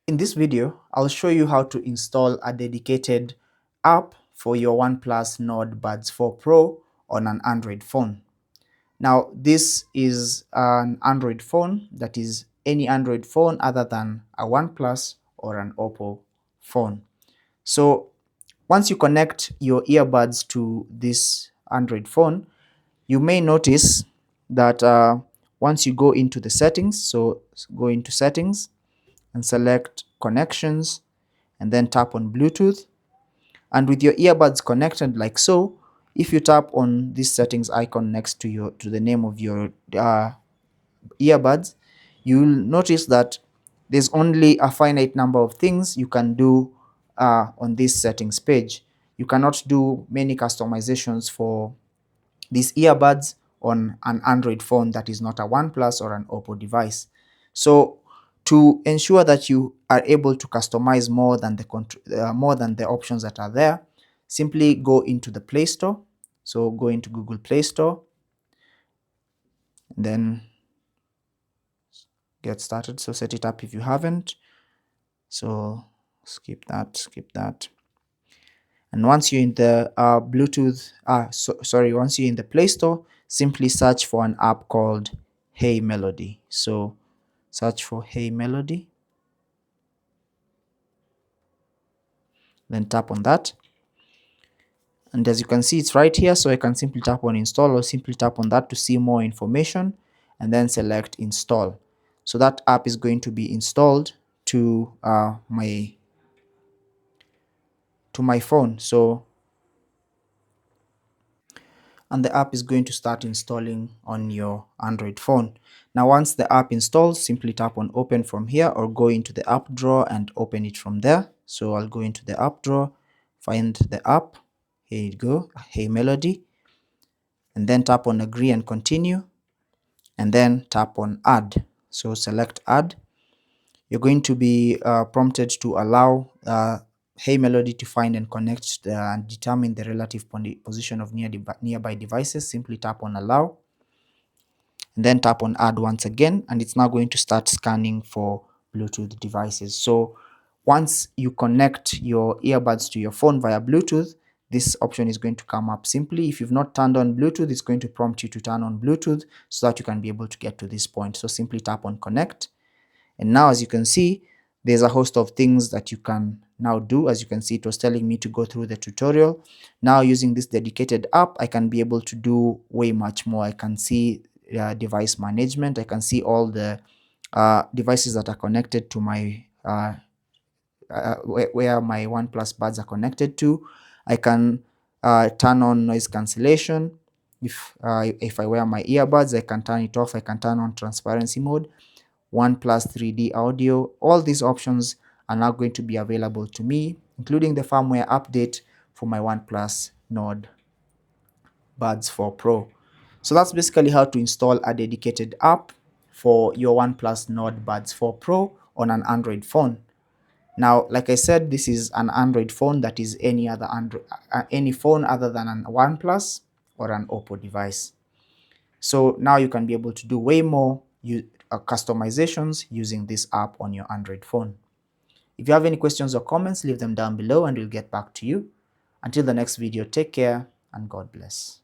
In this video, I'll show you how to install a dedicated app for your OnePlus Nord Buds 4 Pro on an Android phone. Now, this is an Android phone, that is any Android phone other than a OnePlus or an Oppo phone. So once you connect your earbuds to this Android phone, you may notice that once you go into the settings, so go into settings and select connections and then tap on Bluetooth. And with your earbuds connected like so, if you tap on this settings icon next to the name of your earbuds, you'll notice that there's only a finite number of things you can do on this settings page. You cannot do many customizations for these earbuds on an Android phone that is not a OnePlus or an Oppo device. So to ensure that you are able to customize more than the options that are there, simply go into the Play Store. So go into Google Play Store, then get started. So set it up if you haven't. So skip that. And once you're in the once you're in the Play Store, simply search for an app called HeyMelody. So search for HeyMelody, then tap on that. And as you can see, it's right here. So I can simply tap on install or simply tap on that to see more information and then select install. So that app is going to be installed to my phone. And the app is going to start installing on your Android phone. Now once the app installs, simply tap on open from here or go into the app drawer and open it from there. So I'll go into the app drawer, find the app, here you go, HeyMelody, and then tap on agree and continue, and then tap on add. So select add. You're going to be prompted to allow HeyMelody to find and connect and determine the relative position of nearby devices. Simply tap on allow and then tap on add once again, and it's now going to start scanning for Bluetooth devices. So once you connect your earbuds to your phone via Bluetooth, this option is going to come up. Simply, if you've not turned on Bluetooth, it's going to prompt you to turn on Bluetooth so that you can be able to get to this point. So simply tap on connect. And now, as you can see, there's a host of things that you can now do. As you can see, it was telling me to go through the tutorial. Now, using this dedicated app, I can be able to do way much more. I can see device management. I can see all the devices that are connected to my where my OnePlus buds are connected to. I can turn on noise cancellation. If I wear my earbuds, I can turn it off. I can turn on transparency mode, OnePlus 3D audio. All these options are now going to be available to me, including the firmware update for my OnePlus Nord Buds 4 Pro. So that's basically how to install a dedicated app for your OnePlus Nord Buds 4 Pro on an Android phone. Now, like I said, this is an Android phone that is any phone other than an OnePlus or an Oppo device. So now you can be able to do way more customizations using this app on your Android phone. If you have any questions or comments, leave them down below and we'll get back to you. Until the next video, take care and God bless.